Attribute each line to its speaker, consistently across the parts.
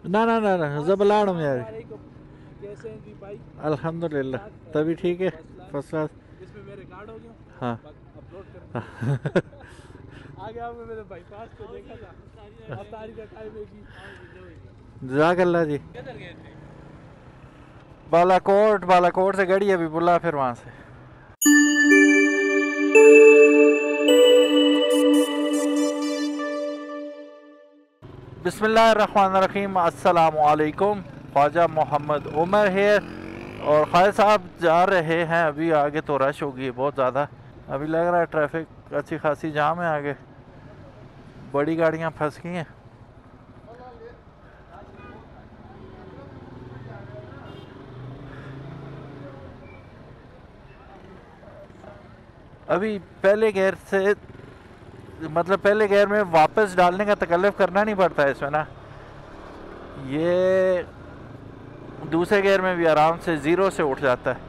Speaker 1: ना ना ना ना जबलाड़ में यार।
Speaker 2: कैसे हैं जी भाई?
Speaker 1: अल्हम्दुलिल्लाह तभी ठीक है, फर्स्ट क्लास।
Speaker 2: इसमें मेरे कार्ड हो गए।
Speaker 1: हाँ
Speaker 2: अपलोड कर आगे आपने मेरे बाईपास पे देखा था, अफ्तारी का टाइम है कि
Speaker 1: जज़ाकल्लाह जी।
Speaker 2: किधर गए थे?
Speaker 1: बालाकोट, बालाकोट से गाड़ी अभी बुला, फिर वहाँ से। बिस्मिल्लाहिर्रहमानिर्रहीम, अस्सलामु अलैकुम। ख्वाजा मोहम्मद उमर है और ख्वाजा साहब जा रहे हैं अभी आगे। तो रश होगी बहुत ज़्यादा, अभी लग रहा है ट्रैफिक अच्छी खासी जाम है आगे, बड़ी गाड़ियाँ फंस गई हैं। अभी पहले गेयर से, मतलब पहले गेयर में वापस डालने का तकल्लुफ़ करना नहीं पड़ता है इसमें ना, ये दूसरे गेयर में भी आराम से ज़ीरो से उठ जाता है।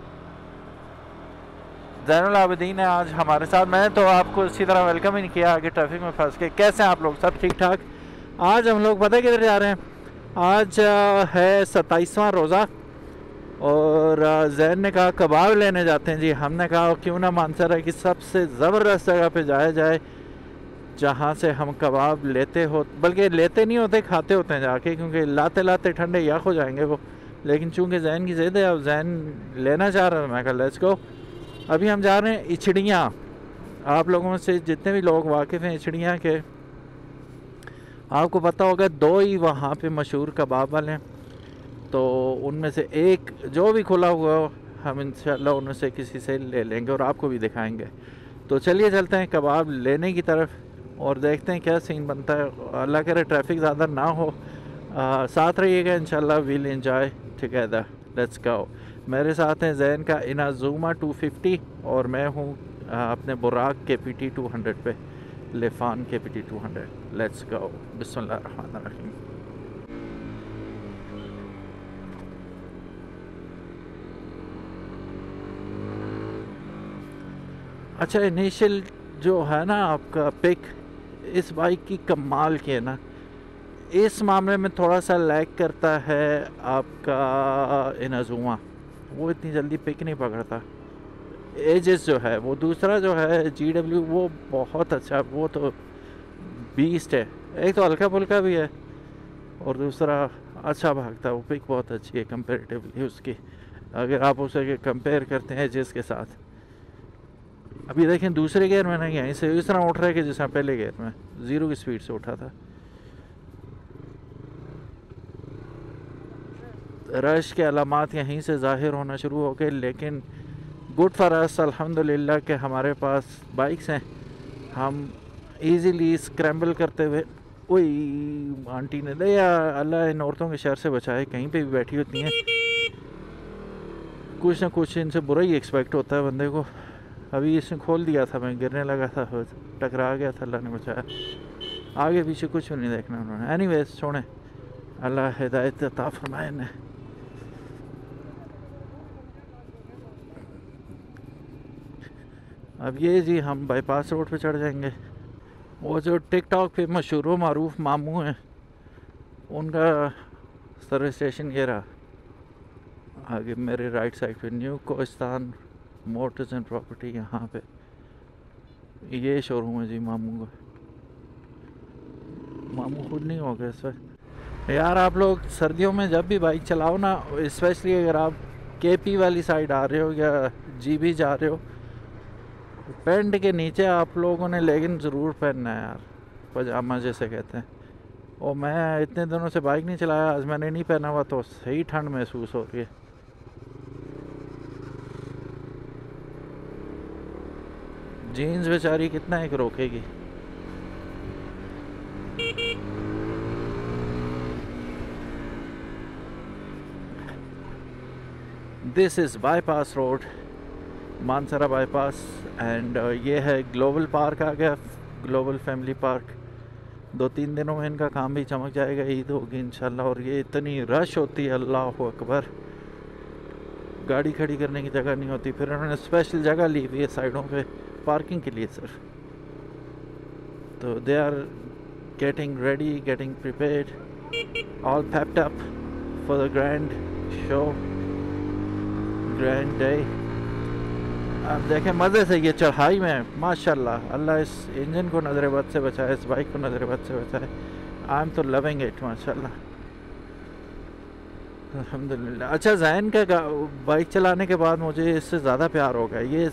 Speaker 1: ज़ैनुल आबिदीन है आज हमारे साथ। मैंने तो आपको इसी तरह वेलकम ही नहीं किया, आगे ट्रैफिक में फंस के। कैसे हैं आप लोग? सब ठीक ठाक? आज हम लोग पता है किधर जा रहे हैं? आज है 27वां रोज़ा और जैन ने कहा कबाब लेने जाते हैं जी। हमने कहा क्यों ना मानसर है कि सबसे ज़बरदस्त जगह पे जाया जाए जहाँ से हम कबाब लेते हो, बल्कि लेते नहीं होते, खाते होते हैं जाके, क्योंकि लाते लाते ठंडे यख हो जाएंगे वो। लेकिन चूँकि जैन की ज़िद है, अब जैन लेना चाह रहा है, मैं कहा लेट्स गो। अभी हम जा रहे हैं इचड़ियाँ। आप लोगों में से जितने भी लोग वाकिफ़ हैं इचड़ियाँ के, आपको पता होगा दो ही वहाँ पे मशहूर कबाब वाले हैं। तो उनमें से एक जो भी खुला हुआ हो, हम इंशाल्लाह उनसे किसी से ले लेंगे और आपको भी दिखाएंगे। तो चलिए चलते हैं कबाब लेने की तरफ और देखते हैं क्या सीन बनता है। अल्लाह करे ट्रैफिक ज़्यादा ना हो। साथ रहिएगा, इंशाल्लाह will enjoy together. Let's go. मेरे साथ हैं जैन का इनाज़ुमा 250 और मैं हूँ अपने बुराक KPT 200 पे, लेफान KPT 200। Let's go. बिस्मिल्लाहिर्रहमानिर्रहीम। अच्छा, इनिशियल जो है ना आपका पिक इस बाइक की कमाल की है ना, इस मामले में थोड़ा सा लैग करता है आपका इनाज़ुमा, वो इतनी जल्दी पिक नहीं पकड़ता। एजेस जो है वो, दूसरा जो है GW वो बहुत अच्छा, वो तो बीस्ट है। एक तो हल्का फुल्का भी है और दूसरा अच्छा भागता है, वो पिक बहुत अच्छी है कंपेरेटिवली उसकी, अगर आप उसे कंपेयर करते हैं एजेस के साथ। अभी देखें दूसरे गियर में नहीं है, इसे इस तरह उठ रहा है कि जैसा पहले गियर में ज़ीरो की स्पीड से उठा था। रश के अलामात यहीं से ज़ाहिर होना शुरू हो गए, लेकिन गुड फॉर अस अल्हम्दुलिल्लाह के हमारे पास बाइक्स हैं। हम इजीली स्क्रैम्बल करते हुए, वही आंटी ने दे या अल्लाह इन औरतों के शर से बचाए, कहीं पे भी बैठी होती हैं, कुछ ना कुछ इनसे बुरा ही एक्सपेक्ट होता है बंदे को। अभी इसने खोल दिया था, मैं गिरने लगा था, टकरा गया था, अल्लाह ने बचाया। आगे पीछे कुछ भी नहीं देखना उन्होंने। एनीवेज छोड़ें, अल्लाह हिदायत अता फरमाए ने। अब ये जी हम बाईपास रोड पे चढ़ जाएंगे। वो जो टिकटॉक पे मशहूर व मारूफ मामू हैं, उनका सर्विस स्टेशन ये रहा आगे मेरे राइट साइड पे, न्यू कोस्तान मोटर्स एंड प्रॉपर्टी। यहाँ पे ये शोरूम है जी मामू का। मामू खुद नहीं हो गए इस वक्त। यार आप लोग सर्दियों में जब भी बाइक चलाओ ना, स्पेशली अगर आप KP वाली साइड आ रहे हो या GB जा रहे हो, पैंट के नीचे आप लोगों ने लेगिन ज़रूर पहनना है यार, पजामा जैसे कहते हैं। और मैं इतने दिनों से बाइक नहीं चलाया, आज मैंने नहीं पहना हुआ तो सही ठंड महसूस हो रही है। जीन्स बेचारी कितना एक रोकेगी। This is bypass road, Mansehra bypass and ये है ग्लोबल पार्क आ गया, ग्लोबल फैमिली पार्क। 2-3 दिनों में इनका काम भी चमक जाएगा, ईद होगी इंशाल्लाह। और ये इतनी रश होती है, अल्लाह अकबर, गाड़ी खड़ी करने की जगह नहीं होती। फिर उन्होंने स्पेशल जगह ली हुई है साइडों पे पार्किंग के लिए सिर्फ। तो they are getting ready, getting prepared, all pepped up for the grand show, grand day. अब देखें मज़े से ये चढ़ाई में माशाल्लाह, अल्लाह इस इंजन को नज़र बद से बचाए, इस बाइक को नज़र बद से बचाए। आई एम तो लविंग इट माशाल्लाह, अल्हम्दुलिल्लाह। अच्छा, जैन का बाइक चलाने के बाद मुझे इससे ज़्यादा प्यार हो गया। ये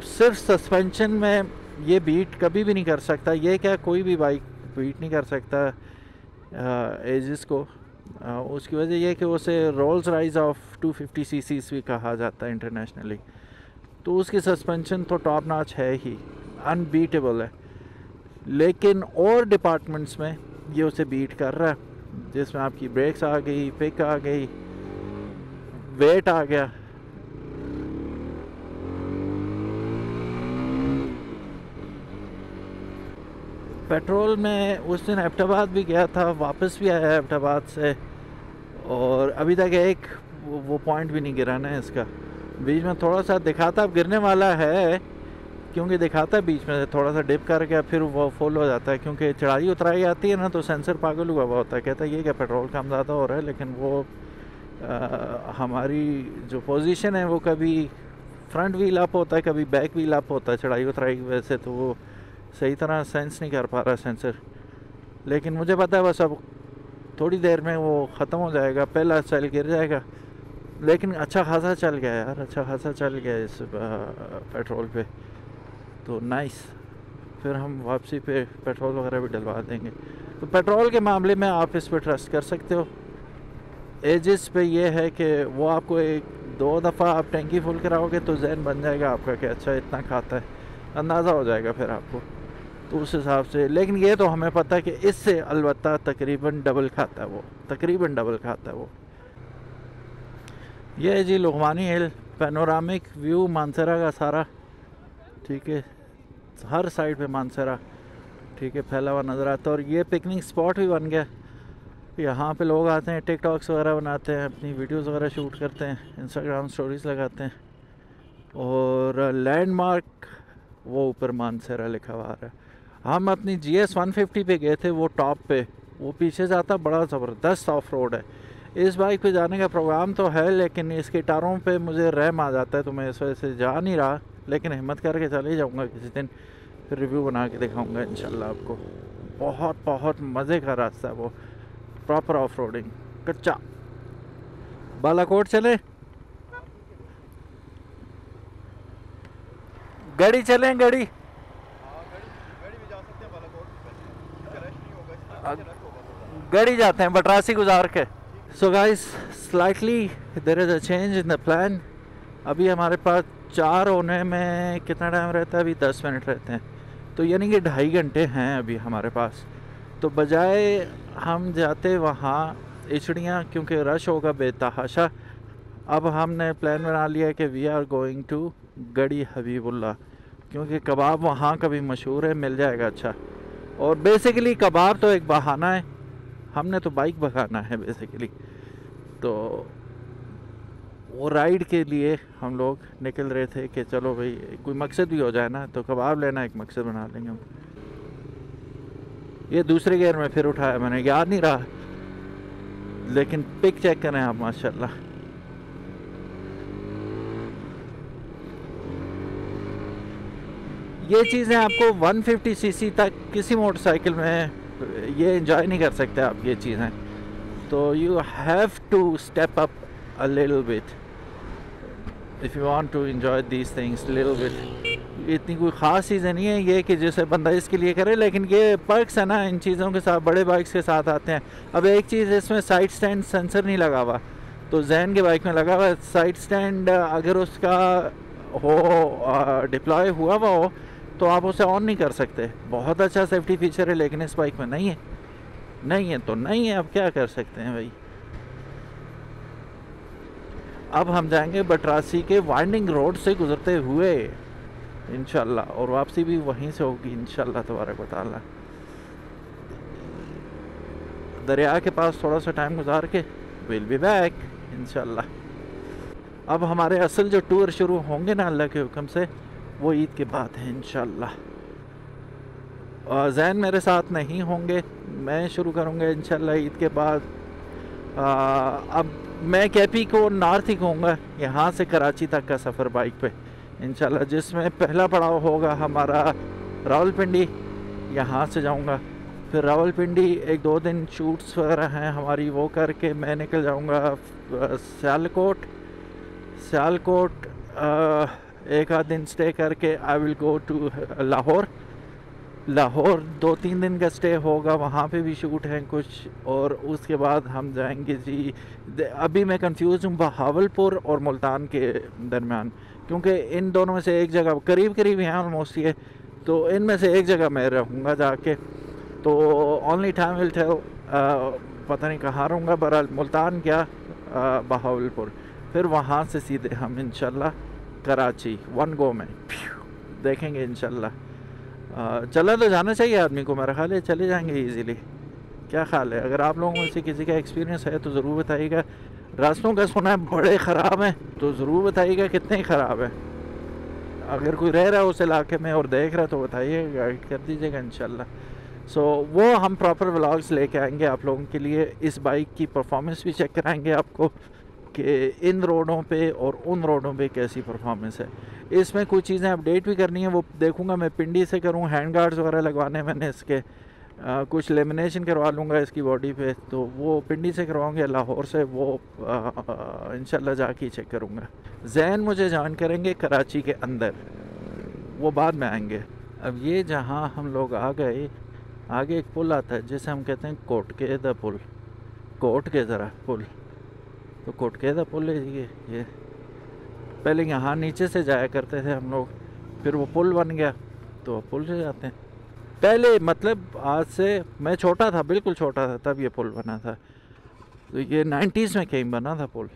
Speaker 1: सिर्फ सस्पेंशन में ये बीट कभी भी नहीं कर सकता, ये क्या कोई भी बाइक बीट नहीं कर सकता एजिस को। उसकी वजह ये कि उसे रोल्स राइज ऑफ 250 सीसीज भी कहा जाता है इंटरनेशनली। तो उसकी सस्पेंशन तो टॉप नॉच है ही, अनबीटेबल है। लेकिन और डिपार्टमेंट्स में ये उसे बीट कर रहा है, जिसमें आपकी ब्रेक्स आ गई, पिक आ गई, वेट आ गया। पेट्रोल में उस दिन एबटाबाद भी गया था, वापस भी आया एबटाबाद से, और अभी तक एक वो पॉइंट भी नहीं गिरा ना इसका। बीच में थोड़ा सा दिखाता, अब गिरने वाला है, क्योंकि दिखाता है बीच में थोड़ा सा डिप करके फिर वो फुल हो जाता है, क्योंकि चढ़ाई उतराई आती है ना, तो सेंसर पागल हुआ होता है, कहता है ये क्या पेट्रोल कम ज़्यादा हो रहा है। लेकिन वो हमारी जो पोजीशन है वो कभी फ्रंट व्हील अप होता है, कभी बैक व्हील अप होता है चढ़ाई उतराई की वजह से, तो वो सही तरह सेंस नहीं कर पा रहा सेंसर। लेकिन मुझे पता है बस अब थोड़ी देर में वो ख़त्म हो जाएगा, पहला सेल गिर जाएगा। लेकिन अच्छा खासा चल गया यार, अच्छा खासा चल गया इस पेट्रोल पे, तो नाइस। फिर हम वापसी पे पेट्रोल वगैरह भी डलवा देंगे। तो पेट्रोल के मामले में आप इस पर ट्रस्ट कर सकते हो। एजिस पे ये है कि वो आपको 1-2 दफ़ा आप टैंकी फुल कराओगे तो जहन बन जाएगा आपका कि अच्छा इतना खाता है, अंदाज़ा हो जाएगा फिर आपको, तो उस हिसाब से। लेकिन ये तो हमें पता है कि इससे अलबत्ता तकरीबन डबल खाता है वो, तकरीबन डबल खाता है वो। ये है जी लुघमानी हिल, पैनोरामिक व्यू मानसरा का सारा, ठीक है, हर साइड पे मानसरा, ठीक है, फैला हुआ नज़र आता है। और ये पिकनिक स्पॉट भी बन गया, यहाँ पे लोग आते हैं, टिकटॉक्स वगैरह बनाते हैं, अपनी वीडियोस वगैरह शूट करते हैं, इंस्टाग्राम स्टोरीज लगाते हैं। और लैंडमार्क वो ऊपर मानसरा लिखा हुआ है। हम अपनी GS 150 पे गए थे, वो टॉप पे, वो पीछे जाता बड़ा ज़बरदस्त ऑफ रोड है। इस बाइक पे जाने का प्रोग्राम तो है, लेकिन इसके टायरों पे मुझे रहम आ जाता है, तो मैं इस वजह से जा नहीं रहा। लेकिन हिम्मत करके चले जाऊँगा किसी दिन, फिर रिव्यू बना के दिखाऊँगा इंशाल्लाह आपको। बहुत बहुत मज़े का रास्ता है वो, प्रॉपर ऑफ रोडिंग, कच्चा। बालाकोट चले, गाड़ी चलें, गाड़ी गाड़ी जाते हैं बटरासी गुजार के। So guys, slightly there is a change in the plan. अभी हमारे पास 4 होने में कितना टाइम रहता है? अभी 10 मिनट रहते हैं, तो यानी कि 2.5 घंटे हैं अभी हमारे पास। तो बजाय हम जाते वहाँ इचड़ियाँ, क्योंकि रश होगा बेतहाशा, अब हमने प्लान बना लिया कि वी आर गोइंग टू गड़ी हबीबुल्ला, क्योंकि कबाब वहाँ का भी मशहूर है, मिल जाएगा अच्छा। और बेसिकली कबाब तो एक बहाना है, हमने तो बाइक भगाना है बेसिकली। तो वो राइड के लिए हम लोग निकल रहे थे कि चलो भाई कोई मकसद भी हो जाए ना, तो कबाब लेना एक मकसद बना लेंगे हम। ये दूसरे गियर में फिर उठाया मैंने, याद नहीं रहा, लेकिन पिक चेक करें आप माशाल्लाह। ये चीज़ें आपको 150 सीसी तक किसी मोटरसाइकिल में ये एंजॉय नहीं कर सकते आप ये चीज़ें, तो you have to step up a little bit if you want to enjoy these things little bit. इतनी कोई ख़ास चीज़ें नहीं है ये कि जैसे बंदा इसके लिए करे, लेकिन ये पर्क्स है ना इन चीज़ों के साथ, बड़े बाइक्स के साथ आते हैं। अब एक चीज़, इसमें साइड स्टैंड सेंसर नहीं लगा हुआ, तो जैन के बाइक में लगा हुआ साइड स्टैंड। अगर उसका हो डिप्लॉय हुआ हो तो आप उसे ऑन नहीं कर सकते। बहुत अच्छा सेफ्टी फीचर है, लेकिन इस बाइक में नहीं है। नहीं है तो नहीं है, अब क्या कर सकते हैं भाई। अब हम जाएंगे बटरासी के वाइंडिंग रोड से गुजरते हुए इंशाल्लाह, और वापसी भी वहीं से होगी इंशाल्लाह तबारक व तआला। दरिया के पास थोड़ा सा टाइम गुजार के विल बी बैक इंशाल्लाह। अब हमारे असल जो टूर शुरू होंगे ना अल्लाह के हुक्म से, वो ईद के बाद है इंशाल्लाह। जैन मेरे साथ नहीं होंगे, मैं शुरू करूँगा इंशाल्लाह ईद के बाद। अब मैं केपी को नॉर्थ ही कहूँगा, यहाँ से कराची तक का सफ़र बाइक पे इंशाल्लाह, जिसमें पहला पड़ाव होगा हमारा रावलपिंडी। यहाँ से जाऊँगा, फिर रावलपिंडी 1-2 दिन शूट्स वगैरह हैं हमारी, वो करके मैं निकल जाऊँगा सियालकोट। सियालकोट 1 आध दिन स्टे करके I will go to Lahore. Lahore 2-3 दिन का स्टे होगा, वहाँ पे भी शूट हैं कुछ, और उसके बाद हम जाएंगे जी। अभी मैं कंफ्यूज हूँ बहावलपुर और मुल्तान के दरमियान, क्योंकि इन दोनों में से एक जगह करीब करीब हैं ऑलमोस्ट ये, तो इनमें से एक जगह मैं रहूँगा जाके। तो ओनली टाइम विल टेल, पता नहीं कहाँ रहूँगा, बहरहाल मुल्तान क्या बहावलपुर, फिर वहाँ से सीधे हम इंशाल्लाह कराची 1 गो में देखेंगे इंशाल्लाह। चला तो जाना चाहिए आदमी को, मेरा ख्याल है चले जाएंगे इजीली। क्या ख्याल है? अगर आप लोगों में से किसी का एक्सपीरियंस है तो ज़रूर बताइएगा। रास्तों का सुना है बड़े ख़राब हैं, तो ज़रूर बताइएगा कितने ख़राब हैं। अगर कोई रह रहा है उस इलाके में और देख रहा है तो बताइए, गाइड कर दीजिएगा इंशाल्लाह। सो वो हम प्रॉपर व्लॉग्स लेके आएंगे आप लोगों के लिए। इस बाइक की परफॉर्मेंस भी चेक कराएंगे आपको कि इन रोडों पे और उन रोडों पे कैसी परफॉर्मेंस है। इसमें कुछ चीज़ें अपडेट भी करनी है, वो देखूंगा मैं पिंडी से करूँ। हैंड गार्ड्स वगैरह लगवाने मैंने इसके, कुछ लेमिनेशन करवा लूँगा इसकी बॉडी पे, तो वो पिंडी से करवाऊँगे। लाहौर से वो इंशाल्लाह जाके ही चेक करूँगा। जैन मुझे ज्वाइन करेंगे कराची के अंदर, वो बाद में आएंगे। अब ये जहाँ हम लोग आ गए, आगे एक पुल आता है जिसे हम कहते हैं कोटकेदा पुल, कोट के ज़रा पुल, तो कोटकेदा पुल है ये। पहले यहाँ नीचे से जाया करते थे हम लोग, फिर वो पुल बन गया तो पुल से जाते हैं। पहले मतलब आज से मैं छोटा था, बिल्कुल छोटा था तब ये पुल बना था, तो ये 90s में कहीं बना था पुल।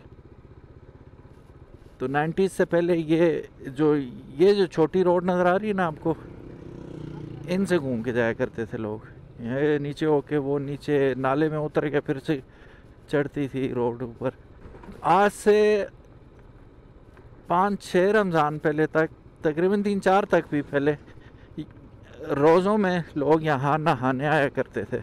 Speaker 1: तो 90s से पहले ये जो छोटी रोड नज़र आ रही है ना आपको, इनसे घूम के जाया करते थे लोग। ये नीचे होके वो नीचे नाले में उतर के फिर से चढ़ती थी रोड ऊपर। आज से 5-6 रमज़ान पहले तक, तकरीबन 3-4 तक भी पहले, रोज़ों में लोग यहाँ नहाने आया करते थे।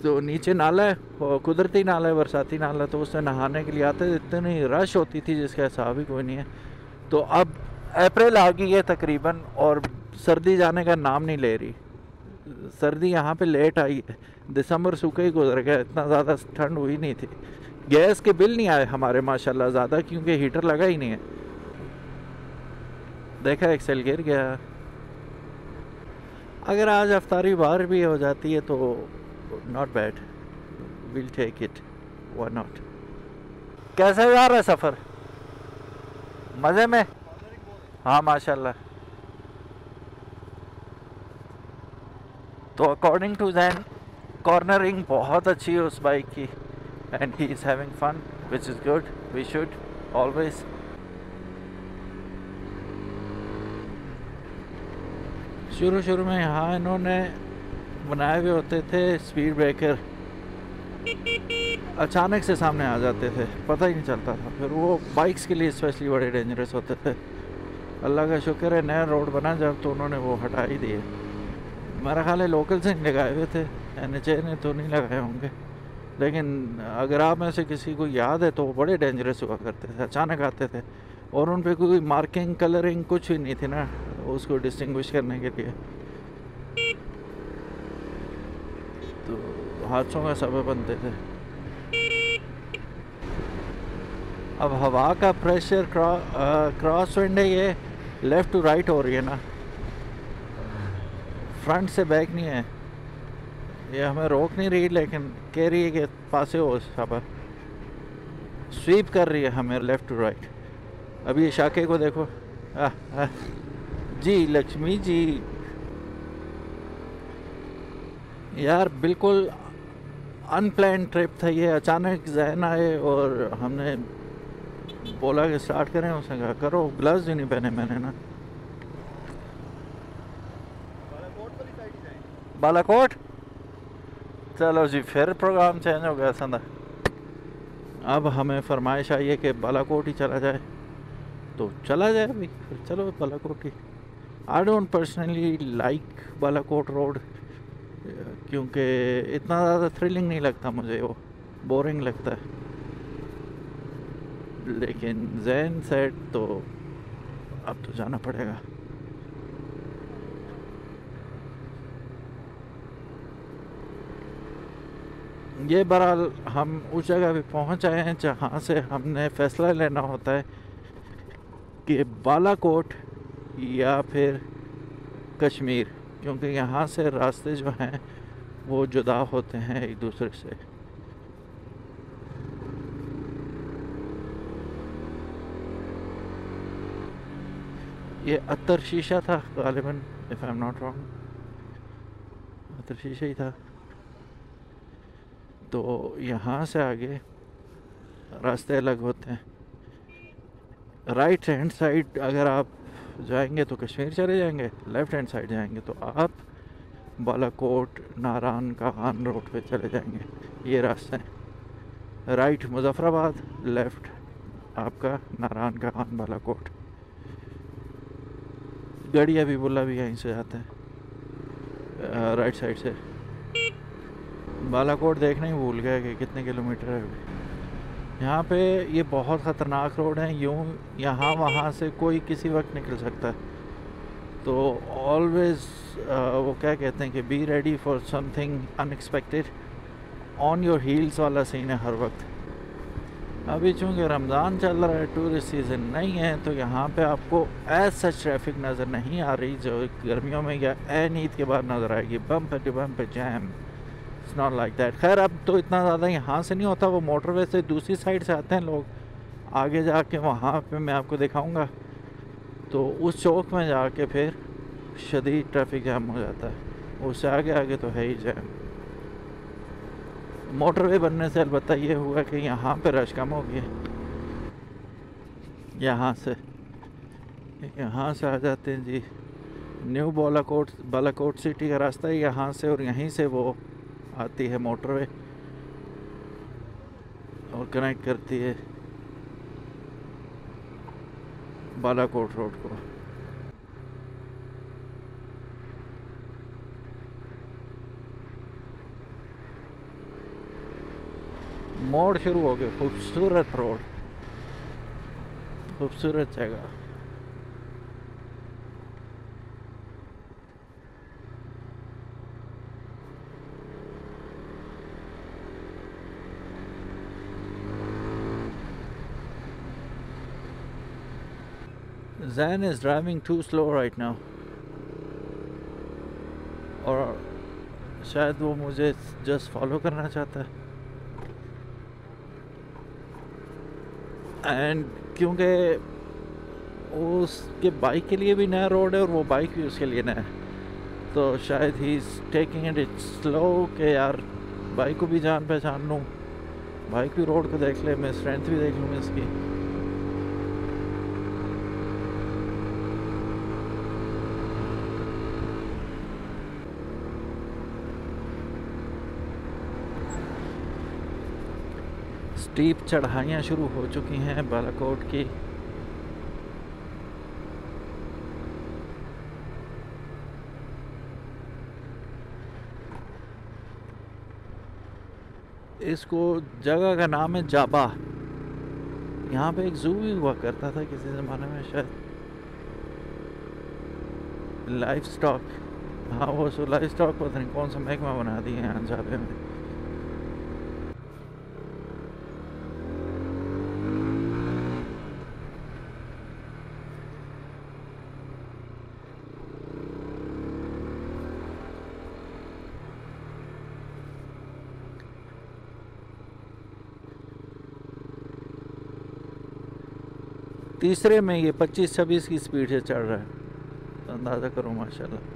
Speaker 1: तो नीचे नाला है, कुदरती नाला है, बरसाती नाला, तो उससे नहाने के लिए आते थे। इतनी रश होती थी जिसका हिसाब ही कोई नहीं है। तो अब अप्रैल आ गई है तकरीबन, और सर्दी जाने का नाम नहीं ले रही। सर्दी यहाँ पे लेट आई है, दिसंबर सूखे ही गुजर गया, इतना ज़्यादा ठंड हुई नहीं थी। गैस के बिल नहीं आए हमारे माशाल्लाह ज़्यादा, क्योंकि हीटर लगा ही नहीं है। देखा एक्सेल गिर गया। अगर आज अफ्तारी बाहर भी हो जाती है तो not bad, will take it, why not. कैसा जा रहा है सफ़र? मज़े में? हाँ माशाल्लाह। तो अकॉर्डिंग टू जैन कॉर्नरिंग बहुत अच्छी है उस बाइक की, and he is having fun which is good, we should always. शुरू में यहाँ इन्होंने बनाए हुए होते थे स्पीड ब्रेकर, अचानक से सामने आ जाते थे, पता ही नहीं चलता था। फिर वो बाइक्स के लिए स्पेशली बड़े डेंजरस होते थे। अल्लाह का शुक्र है नया रोड बना जब, तो उन्होंने वो हटा ही दिए। मेरा ख्याल है लोकल से नहीं लगाए हुए थे, NHA ने तो नहीं लगाए होंगे, लेकिन अगर आप में से किसी को याद है तो वो बड़े डेंजरस हुआ करते थे, अचानक आते थे, और उन पे कोई मार्किंग कलरिंग कुछ भी नहीं थी ना उसको डिस्टिंग्विश करने के लिए, तो हादसों का सबब बनते थे। अब हवा का प्रेशर क्रॉस विंड है, ये लेफ़्ट टू राइट हो रही है ना, फ्रंट से बैक नहीं है। ये हमें रोक नहीं रही, लेकिन कह रही है कि पासे हो, सब स्वीप कर रही है हमें लेफ़्ट टू राइट। अभी ये शाके को देखो, जी लक्ष्मी जी, यार बिल्कुल अनप्लान ट्रिप था ये, अचानक जहन आए और हमने बोला कि स्टार्ट करें, उसने कहा करो। ग्लव्स भी नहीं पहने मैंने ना। बालाकोट, चलो जी फिर प्रोग्राम चेंज हो गया संदा। अब हमें फरमाइश आई है कि बालाकोट ही चला जाए, तो चला जाए भाई, फिर चलो बालाकोट ही। I don't personally like Balakot road, क्योंकि इतना ज़्यादा थ्रिलिंग नहीं लगता मुझे, वो बोरिंग लगता है। लेकिन जैन सेट तो अब तो जाना पड़ेगा। ये बहरहाल हम उस जगह पे पहुंच आए हैं जहाँ से हमने फ़ैसला लेना होता है कि बालाकोट या फिर कश्मीर, क्योंकि यहाँ से रास्ते जो हैं वो जुदा होते हैं एक दूसरे से। ये अत्तर शीशा था गालिबन, if I am not wrong, अत्तर शीशा ही था। तो यहाँ से आगे रास्ते अलग होते हैं। राइट हैंड साइड अगर आप जाएंगे तो कश्मीर चले जाएंगे, लेफ़्ट हैंड साइड जाएंगे तो आप बालाकोट नारायण कागान रोड पे चले जाएंगे। ये रास्ते हैं, राइट मुजफ्फराबाद, लेफ़्ट आपका नारायण कागान बालाकोट। गढ़ी हबीबुल्ला भी यहीं से जाते हैं राइट साइड से। बालाकोट देखना ही भूल गया कि कितने किलोमीटर है अभी। यहाँ पे ये बहुत ख़तरनाक रोड है, यूँ यहाँ वहाँ से कोई किसी वक्त निकल सकता है। तो ऑलवेज़ वो क्या कहते हैं कि be ready for something unexpected, on your heels वाला सीन है हर वक्त। अभी चूँकि रमज़ान चल रहा है, टूरिस्ट सीज़न नहीं है, तो यहाँ पे आपको एज सच ट्रैफिक नज़र नहीं आ रही जो गर्मियों में या एन ईद के बाद नज़र आएगी, bumper to bumper jam. It's not like that. खैर अब तो इतना ज़्यादा यहाँ से नहीं होता, वो मोटरवे से दूसरी साइड से आते हैं लोग, आगे जाके वहाँ पे मैं आपको दिखाऊंगा। तो उस चौक में जाके फिर शदीद ट्रैफिक जैम हो जाता है, उससे आगे आगे तो है ही जैम। मोटरवे बनने से अलबत्ता ये हुआ कि यहाँ पे रश कम हो गया। यहाँ से आ जाते हैं जी, न्यू बालाकोट सिटी का रास्ता है यहाँ से, और यहीं से वो आती है मोटरवे और कनेक्ट करती है बालाकोट रोड को। मोड़ शुरू हो गए, खूबसूरत रोड, खूबसूरत जगह। Zain is driving too slow right now, और शायद वो मुझे जस्ट फॉलो करना चाहता है। एंड क्योंकि उसके बाइक के लिए भी नया रोड है और वो बाइक भी उसके लिए नया है, तो शायद he is taking it slow के यार बाइक को भी जान पहचान लूँ, बाइक भी रोड को देख ले, मैं स्ट्रेंथ भी देख लूँ इसकी। स्टीप चढ़ाइयाँ शुरू हो चुकी हैं बालाकोट की। इसको जगह का नाम है जाबा। यहाँ पे एक जू भी हुआ करता था किसी ज़माने में शायद, लाइफ स्टॉक। हाँ वो सो लाइफ स्टॉक पता नहीं कौन सा महकमा बना दिए यहाँ जाबे में। तीसरे में ये 25-26 की स्पीड से चढ़ रहा है, तो अंदाज़ा करो माशाल्लाह।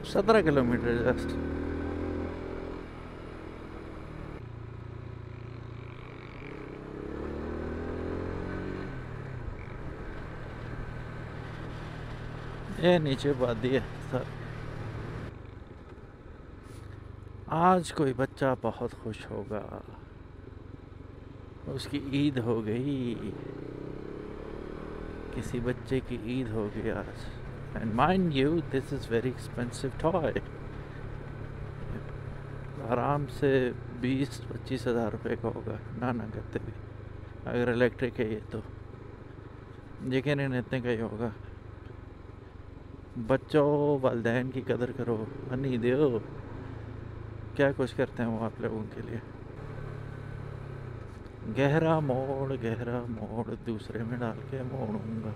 Speaker 1: 17 किलोमीटर जस्ट। ये नीचे वादी है सर। आज कोई बच्चा बहुत खुश होगा, उसकी ईद हो गई, किसी बच्चे की ईद हो गई आज। And mind you this is very expensive toy. आराम से 20-25 हज़ार रुपये का होगा ना करते भी, अगर इलेक्ट्रिक है ये तो यकीन इतने का ही होगा। बच्चों वालिदैन की कदर करो, हनी दो, क्या कुछ करते हैं वो आप लोगों के लिए। गहरा मोड़ दूसरे में डाल के मोड़ूंगा।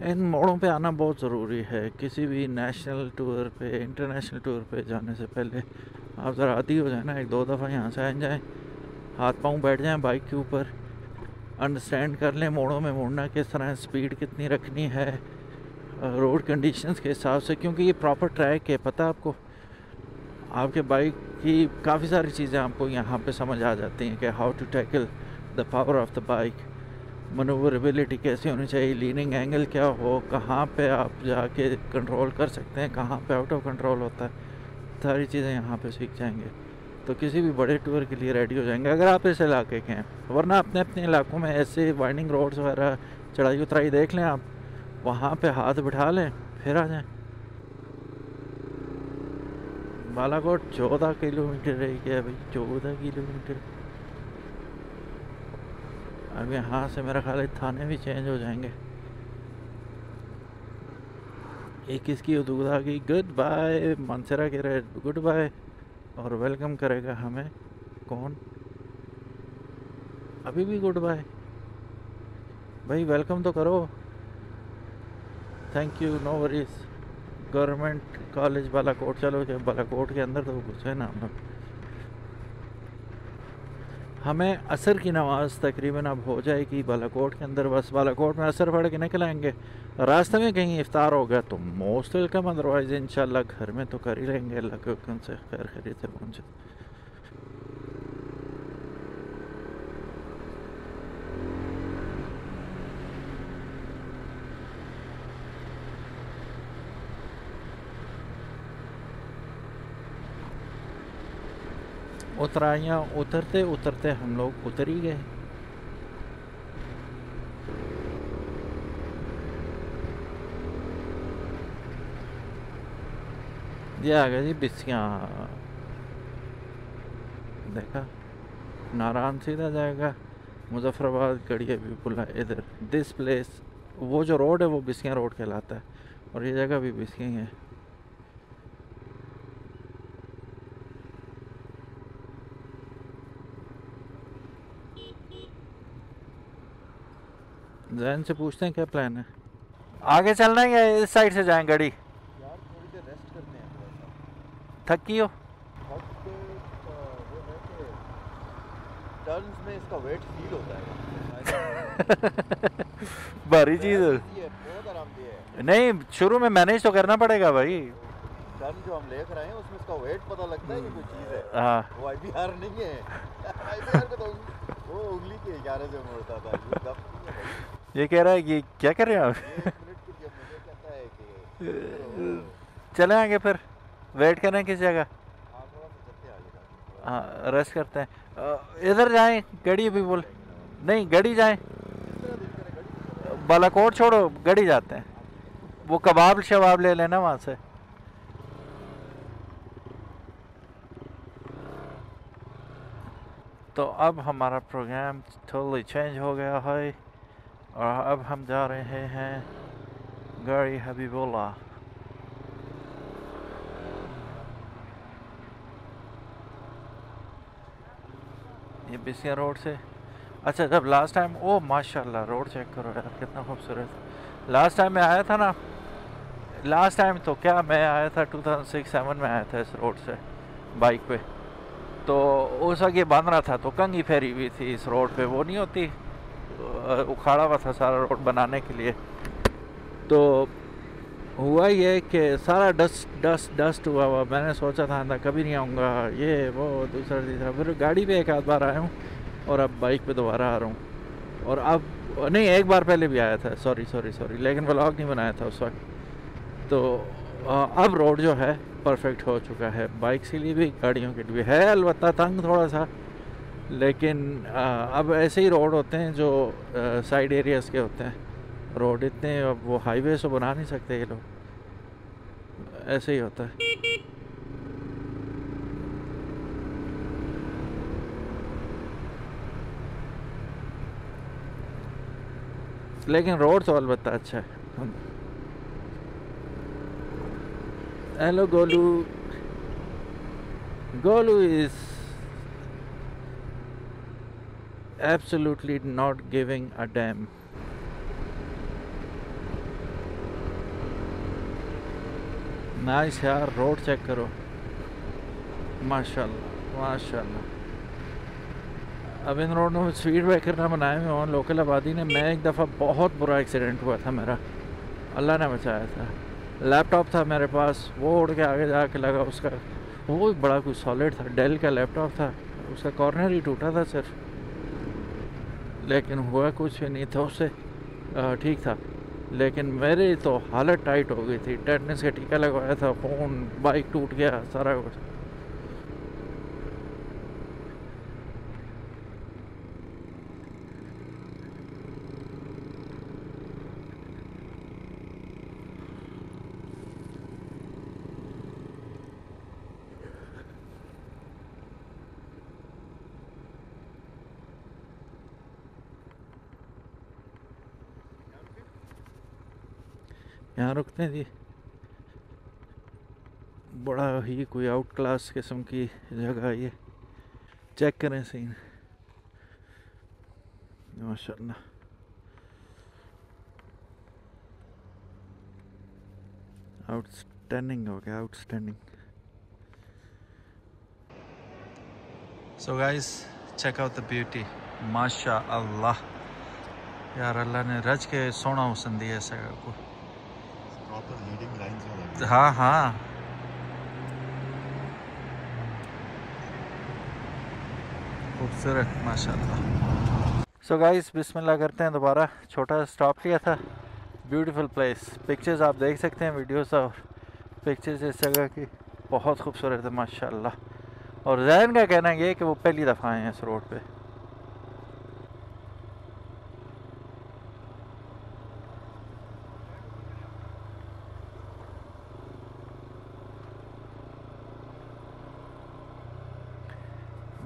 Speaker 1: इन मोड़ों पे आना बहुत ज़रूरी है। किसी भी नेशनल टूर पे, इंटरनेशनल टूर पे जाने से पहले आप ज़रा आदी हो जाए ना, 1-2 दफ़ा यहाँ से आ जाएँ, हाथ पाँव बैठ जाएं बाइक के ऊपर, अंडरस्टैंड कर लें मोड़ों में मुड़ना किस तरह है, स्पीड कितनी रखनी है रोड कंडीशंस के हिसाब से, क्योंकि ये प्रॉपर ट्रैक है। पता है आपको, आपके बाइक की काफ़ी सारी चीज़ें आपको यहाँ पे समझ आ जाती हैं कि how to tackle the power of the bike, manoeuvrability कैसी होनी चाहिए, लीनिंग एंगल क्या हो, कहाँ पे आप जाके कंट्रोल कर सकते हैं, कहाँ पे आउट ऑफ कंट्रोल होता है, सारी चीज़ें यहाँ पे सीख जाएंगे तो किसी भी बड़े टूर के लिए रेडी हो जाएंगे अगर आप इस इलाके के हैं। वरना अपने अपने इलाकों में ऐसे वाइंडिंग रोड्स वगैरह, चढ़ाई उतराई देख लें आप, वहाँ पे हाथ बिठा लें फिर आ जाएं। बालाकोट 14 किलोमीटर रह गया भाई, 14 किलोमीटर। अब यहाँ से मेरा ख्याल है थाने भी चेंज हो जाएंगे। एक इसकी उदुगदा की गुड बाय, मानसरा कह रहे गुड बाय और वेलकम करेगा हमें कौन, अभी भी गुड बाय भाई, वेलकम तो करो। Thank you, no worries. Government college Balakot, चलो जब बालाकोट के अंदर तो घुसे ना हम लोग। हमें असर की नमाज़ तकरीबन अब हो जाएगी बालाकोट के अंदर, बस बालाकोट में असर पढ़ के निकल आएंगे। रास्ते में कहीं इफ्तार हो गया तो मोस्ट वेलकम, अदरवाइज़ इंशाल्लाह घर में तो कर ही लेंगे, अल्लाह के हुक्म से खैर खैरियत से पहुँचे। उतराइयाँ उतरते उतरते हम लोग उतर ही गए। ये आ गया जी बिस्कियाँ, देखा, नारायण सीधा जाएगा, मुजफ्फराबाद गड़िया भी पुल है इधर। दिस प्लेस, वो जो रोड है वो बिस्कियाँ रोड कहलाता है और ये जगह भी बिस्कियाँ है। जैन से पूछते हैं क्या प्लान है, आगे चलना है या इस साइड से जाएं गाड़ी?
Speaker 3: यार थोड़ी देर रेस्ट करते हैं थोड़ा सा।
Speaker 1: थकी हो?
Speaker 3: थक के वो है कि टर्न्स में इसका वेट फील होता है।
Speaker 1: भारी चीज़ है,
Speaker 3: बहुत आरामदेह है।
Speaker 1: नहीं शुरू में मैनेज तो करना पड़ेगा भाई।
Speaker 3: टर्न जो हम लेकर आए हैं उसमें इसका वेट पता लगता है कि कोई चीज़ है।
Speaker 1: हाँ,
Speaker 3: वो IBR नहीं है। IBR को तो वो उंगली के इशारे से मोड़ता था। ये दम नहीं है भाई।
Speaker 1: ये कह रहा है कि क्या कर रहे हैं आप?
Speaker 3: 1 मिनट की जब मुझे कहता है कि
Speaker 1: चले आगे फिर, वेट करें किस जगह?
Speaker 3: हाँ थोड़ा सा चलते आगे।
Speaker 1: हाँ रेस्ट करते हैं। इधर जाएं, गड़ी भी बोल, नहीं गड़ी जाएं, बालाकोट छोड़ो गड़ी जाते हैं, वो कबाब शबाब ले लेना वहाँ से। तो अब हमारा प्रोग्राम टोटली चेंज हो गया है और अब हम जा रहे हैं गाड़ी हबीबुल्ला। ये बिस्किया रोड से, अच्छा जब लास्ट टाइम, ओ माशाल्लाह रोड चेक करो यार कितना खूबसूरत। लास्ट टाइम मैं आया था ना, लास्ट टाइम तो क्या मैं आया था 2006-07 में आया था इस रोड से बाइक पे, तो उस वक्त ये बन रहा था तो कंघी फेरी हुई थी इस रोड पे, वो नहीं होती, उखाड़ा हुआ था सारा रोड बनाने के लिए। तो हुआ ये कि सारा डस्ट डस्ट डस्ट हुआ हुआ। मैंने सोचा था अंदर कभी नहीं आऊँगा, ये वो दूसरा तीसरा, फिर गाड़ी पे एक आध बार आया हूँ और अब बाइक पे दोबारा आ रहा हूँ। और अब नहीं, एक बार पहले भी आया था, सॉरी, लेकिन व्लॉग नहीं बनाया था उस वक्त। तो अब रोड जो है परफेक्ट हो चुका है, बाइक्स के लिए भी गाड़ियों के लिए भी है, अलबत्ता तंग थोड़ा सा, लेकिन अब ऐसे ही रोड होते हैं जो साइड एरियाज़ के होते हैं रोड, इतने अब वो हाईवे से बना नहीं सकते ये लोग, ऐसे ही होता है। लेकिन रोड तो अलबत्ता अच्छा है। Hello Golu, Golu is absolutely not giving a damn. Nice यार, रोड चेक करो, माशाल्लाह माशाल्लाह। अब इन रोडों में स्पीड ब्रेकर ना बनाए हुए हों लोकल आबादी ने। मैं एक दफ़ा बहुत बुरा एक्सीडेंट हुआ था मेरा, अल्लाह ने बचाया था। लैपटॉप था मेरे पास, वो उड़ के आगे जाके लगा उसका, वो बड़ा कुछ सॉलिड था, डेल का लैपटॉप था, उसका कॉर्नर ही टूटा था सिर्फ, लेकिन हुआ कुछ भी नहीं था उससे, ठीक था। लेकिन मेरी तो हालत टाइट हो गई थी, टेटनस का टीका लगवाया था, फ़ोन, बाइक टूट गया, सारा कुछ। यहाँ रुकते हैं जी, बड़ा ही कोई आउट क्लास किस्म की जगह ये, चेक करें सीन, माशाल्लाह। आउटस्टैंडिंग हो गया, outstanding. So guys, check out the beauty, माशा अल्लाह यार, अल्लाह ने रज के सोना हुसन दिया इस जगह को। हाँ हाँ, खूबसूरत माशाल्लाह। सो गाइस, बिस्मिल्लाह करते हैं दोबारा। छोटा स्टॉप लिया था, ब्यूटीफुल प्लेस। पिक्चर्स आप देख सकते हैं, वीडियोस और पिक्चर्स इस जगह की बहुत खूबसूरत है माशाल्लाह। और जैन का कहना ये है कि वो पहली दफ़ा आए हैं इस रोड पे।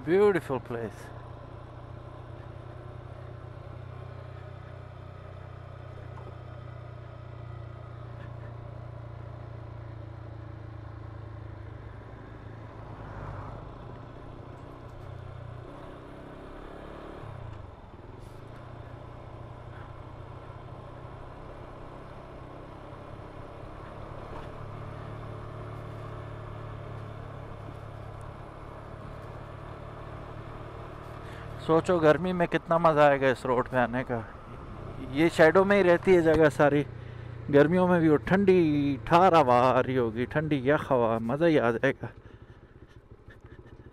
Speaker 1: Beautiful place. सोचो गर्मी में कितना मज़ा आएगा इस रोड पे आने का। ये शैडो में ही रहती है जगह सारी, गर्मियों में भी वो ठंडी ठार हवा आ रही होगी, ठंडी यख हवा, मज़ा ही आ जाएगा।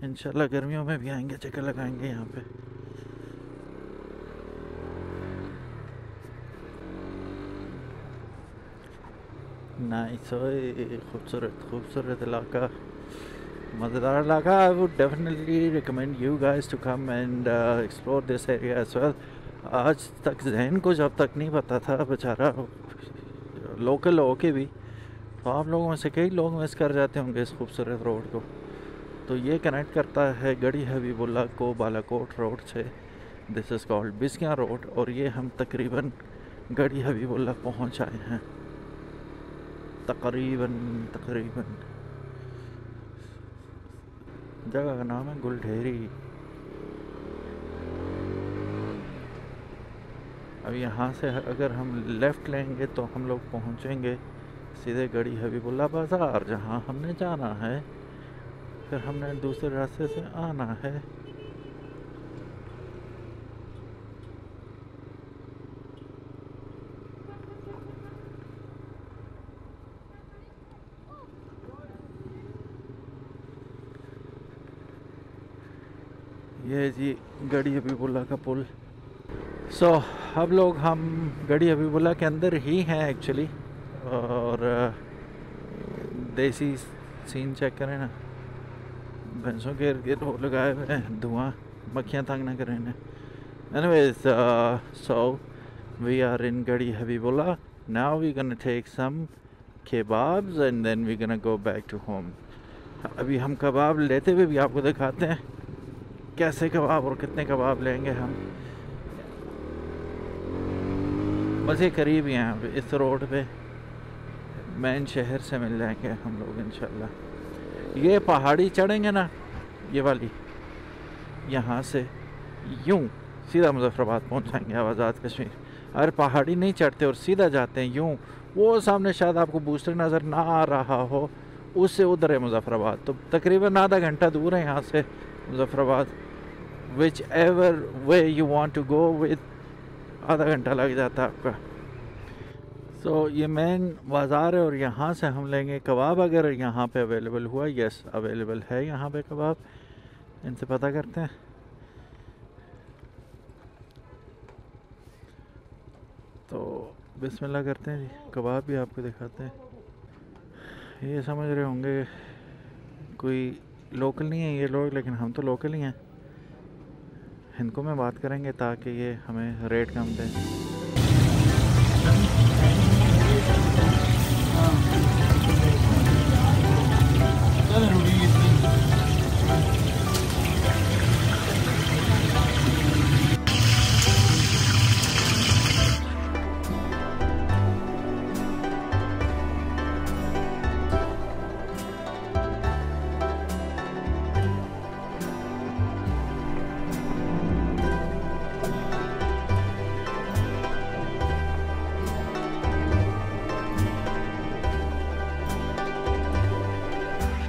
Speaker 1: इंशाल्लाह गर्मियों में भी आएंगे, चक्कर लगाएंगे यहाँ पे। नाइस, खूबसूरत खूबसूरत इलाका, मज़ेदार इलाका। I would definitely recommend you guys to come and explore this area as well. आज तक जहन को जब तक नहीं पता था बेचारा, लोकल हो के भी, तो आप लोगों में से कई लोग मिस कर जाते होंगे इस खूबसूरत रोड को। तो ये कनेक्ट करता है गढ़ी हबीबुल्लाह को बालाकोट रोड से। दिस इज़ कॉल्ड बिस्कियाँ रोड, और ये हम तकरीबन गढ़ी हबीबुल्लाह पहुँच आए हैं, तकरीबन। जगह का नाम है गुलढेरी। अब यहाँ से अगर हम लेफ़्ट लेंगे तो हम लोग पहुँचेंगे सीधे गढ़ी हबीबुल्लाह बाज़ार, जहाँ हमने जाना है फिर हमने दूसरे रास्ते से आना है। ये जी गड़ी हबीबुल्ला का पुल। सो अब लोग हम गड़ी हबीबुल्ला के अंदर ही हैं एक्चुअली, और देसी सीन चेक करें ना, भैंसों के इर्द गिर्द वो लगाए हुए हैं, धुआं, मक्खियाँ तंग ना करें इन्हें। Anyways, so we are in Gadi Habibullah. Now we're gonna take some kebabs and then we're gonna go back to home. अभी हम कबाब लेते हुए भी आपको दिखाते हैं कैसे कबाब और कितने कबाब लेंगे हम। बस ये करीब ही हैं, इस रोड पे मेन शहर से मिल जाएंगे हम लोग इंशाल्लाह। ये पहाड़ी चढ़ेंगे ना, ये वाली, यहाँ से यूं सीधा मुजफ्फराबाद पहुँच जाएंगे, आज़ाद कश्मीर। अगर पहाड़ी नहीं चढ़ते और सीधा जाते हैं यूं, वो सामने शायद आपको बूस्टर नज़र ना आ रहा हो, उससे उधर है मुजफ्फराबाद। तो तकरीबन आधा घंटा दूर है यहाँ से Muzaffarabad. Which ever way you want to go with, आधा घंटा लग जाता है आपका। सो ये मेन बाज़ार है और यहाँ से हम लेंगे कबाब। अगर यहाँ पे अवेलेबल हुआ, यस अवेलेबल है यहाँ पे कबाब, इनसे पता करते हैं। तो बिस्मिल्लाह करते हैं जी, कबाब भी आपको दिखाते हैं। ये समझ रहे होंगे कोई लोकल नहीं है ये लोग, लेकिन हम तो लोकल ही हैं। हिंदू में बात करेंगे ताकि ये हमें रेट कम दें।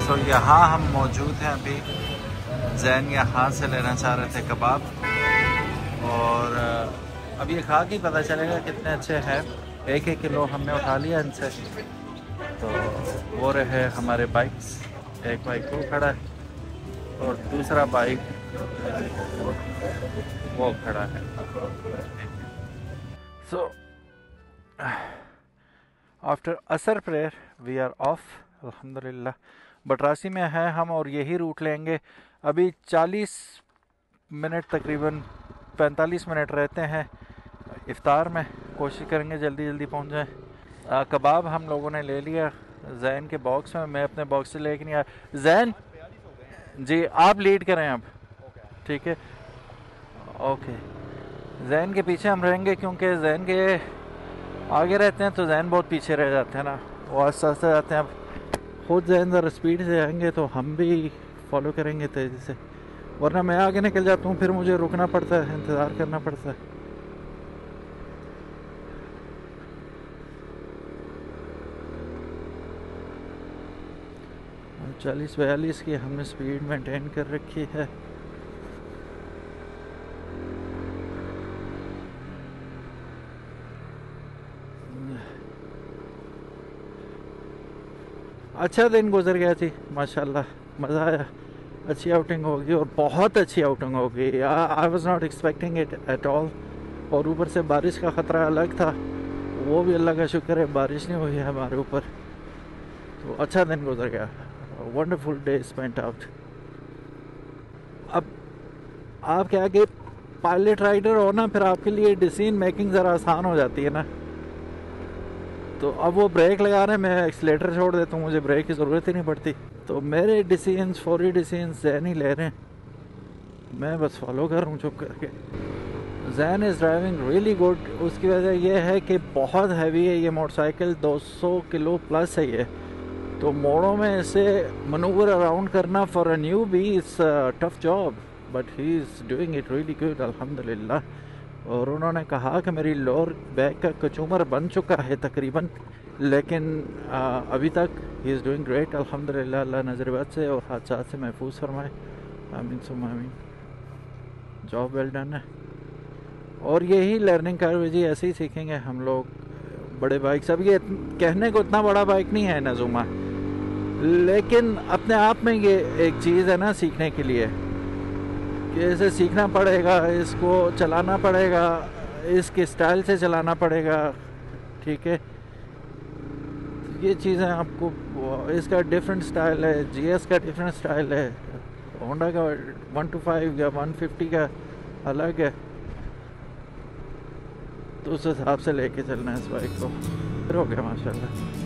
Speaker 1: तो यहाँ हम मौजूद हैं अभी। जैन यहाँ से लेना चाह रहे थे कबाब, और अब ये खा के पता चलेगा कितने अच्छे हैं। 1-1 किलो हमने उठा लिया इनसे। तो वो रहे हमारे बाइक्स, एक बाइक वो खड़ा है और दूसरा बाइक वो खड़ा है। सो आफ्टर असर प्रेयर वी आर ऑफ अल्हम्दुलिल्लाह। बटरासी में हैं हम और यही रूट लेंगे। अभी 40 मिनट तकरीबन 45 मिनट रहते हैं इफ्तार में। कोशिश करेंगे जल्दी जल्दी पहुंच जाएं। कबाब हम लोगों ने ले लिया जैन के बॉक्स में, मैं अपने बॉक्स से लेके नहीं आया। जैन जी आप लीड करें अब, ठीक है ओके। जैन के पीछे हम रहेंगे क्योंकि जैन के आगे रहते हैं तो जैन बहुत पीछे रह जाते हैं ना, वो आस्ते आस्ते जाते हैं। अब खुद जैन ज़रा स्पीड से आएंगे तो हम भी फॉलो करेंगे तेज़ी से, वरना मैं आगे निकल जाता हूँ, फिर मुझे रुकना पड़ता है, इंतज़ार करना पड़ता है। और 40-42 की हमने स्पीड मेंटेन कर रखी है। अच्छा दिन गुजर गया थी माशाल्लाह, मज़ा आया, अच्छी आउटिंग होगी और बहुत अच्छी आउटिंग होगी। I was not expecting it at all. और ऊपर से बारिश का ख़तरा अलग था, वो भी अल्लाह का शुक्र है बारिश नहीं हुई है हमारे ऊपर। तो अच्छा दिन गुजर गया, वंडरफुल डे स्पेंट आउट। अब आप क्या कि पायलट राइडर हो ना, फिर आपके लिए डिसीजन मेकिंग ज़रा आसान हो जाती है ना। तो अब वो ब्रेक लगा रहे हैं, मैं एक्सीलेटर छोड़ देता हूँ, मुझे ब्रेक की ज़रूरत ही नहीं पड़ती। तो मेरे डिसीजंस फौरी डिसीजंस जैन ही ले रहे हैं, मैं बस फॉलो कर रहा हूँ चुप करके। Jain is driving really good. उसकी वजह यह है कि बहुत हैवी है ये मोटरसाइकिल, 200 किलो प्लस है ये। तो मोड़ों में इसे मनूवर अराउंड करना for a newbie is tough job, but he is doing it really good अल्हम्दुलिल्लाह। और उन्होंने कहा कि मेरी लोअर बैक का कचूमर बन चुका है तकरीबन, लेकिन अभी तक ही इज़ डूइंग ग्रेट अल्हम्दुलिल्लाह। अल्लाह नज़रबद से और हादसा से महफूज फरमाए, आमीन सुम्मा आमीन। जॉब वेल डन है। और यही लर्निंग कर्व जी, ऐसे ही सीखेंगे हम लोग। बड़े बाइक्स, अब ये कहने को इतना बड़ा बाइक नहीं है नज़ुमा, लेकिन अपने आप में ये एक चीज़ है ना सीखने के लिए, कि इसे सीखना पड़ेगा, इसको चलाना पड़ेगा, इसके स्टाइल से चलाना पड़ेगा, ठीक है। ये चीज़ें आपको, इसका डिफरेंट स्टाइल है, जीएस का डिफरेंट स्टाइल है, होंडा का 125 या 150 का अलग है, तो उस हिसाब से लेके चलना है इस बाइक को। फिर हो गया माशाल्लाह।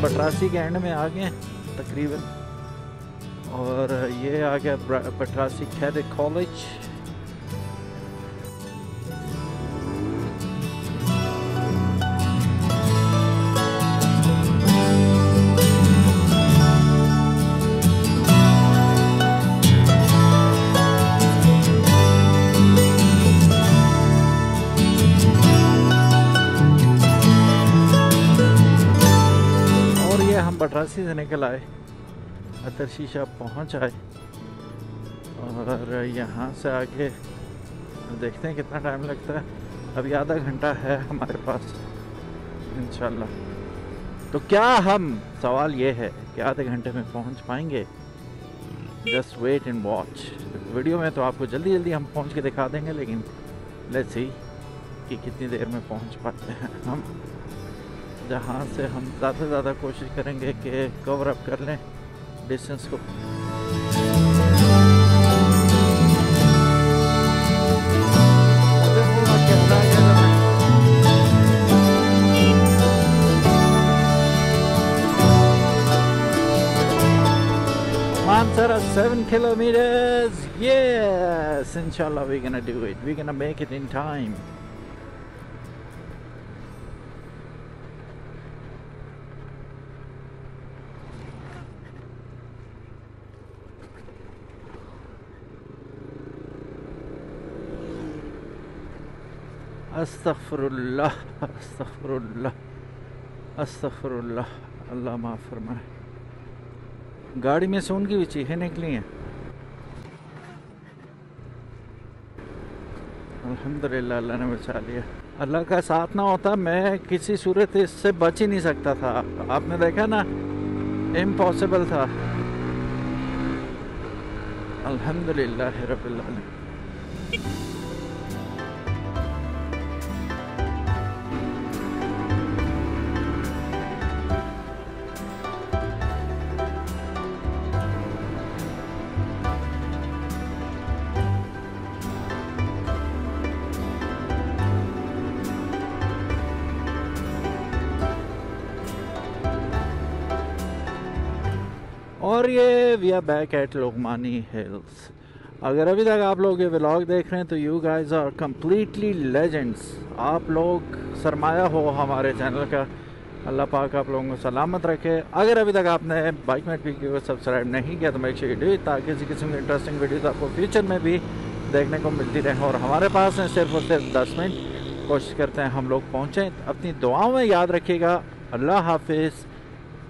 Speaker 1: पटरासी के एंड में आ गए तकरीबन, और ये आ गया पटरासी कैडेट कॉलेज। पटरासी से निकल आए, अतर शीशा पहुँच आए, और यहाँ से आगे देखते हैं कितना टाइम लगता है। अभी आधा घंटा है हमारे पास इंशाल्लाह। तो क्या हम, सवाल ये है कि आधे घंटे में पहुँच पाएंगे? Just wait and watch. Video में तो आपको जल्दी जल्दी हम पहुँच के दिखा देंगे, लेकिन लेट्स सी कि कितनी देर में पहुँच पाते हैं हम। जहाँ से हम ज़्यादा से ज़्यादा कोशिश करेंगे कि कवर अप कर लें डिस्टेंस को। Mansara 7 kilometers. Yes, inshallah we're gonna do it. We're gonna make it in time. अस्तग़फिरुल्लाह अस्तग़फिरुल्लाह अस्तग़फिरुल्लाह, अल्लाह माफ़ फरमाए। गाड़ी में से उनकी भी चीखें निकली हैं। अल्हम्दुलिल्लाह अल्लाह ने बचा लिया। अल्लाह का साथ ना होता मैं किसी सूरत इससे बच ही नहीं सकता था। आपने देखा ना, इम्पॉसिबल था। अल्हम्दुलिल्लाह रब्बिल आलमीन। और ये we are back at Lokmani hills. अगर अभी तक आप लोग ये व्लॉग देख रहे हैं तो you guys are completely legends. आप लोग सरमाया हो हमारे चैनल का। अल्लाह पाक आप लोगों को सलामत रखे। अगर अभी तक आपने बाइक मेट पीके को सब्सक्राइब नहीं किया तो make sure you do it, ताकि किसी किस्म की इंटरेस्टिंग वीडियोस आपको फ्यूचर में भी देखने को मिलती रहे। और हमारे पास है सिर्फ और सिर्फ 10 मिनट। कोशिश करते हैं हम लोग पहुँचें। अपनी दुआओं में याद रखिएगा। अल्लाह हाफिज़।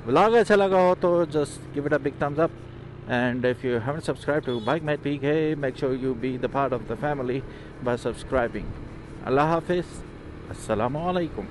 Speaker 1: व्लॉग अच्छा लगा हो तो just give it a big thumbs up, and if you haven't subscribed to Bike Mate PK, make sure you be the part of the family by subscribing. अल्लाह हाफिज़, अस्सलामु अलैकुम।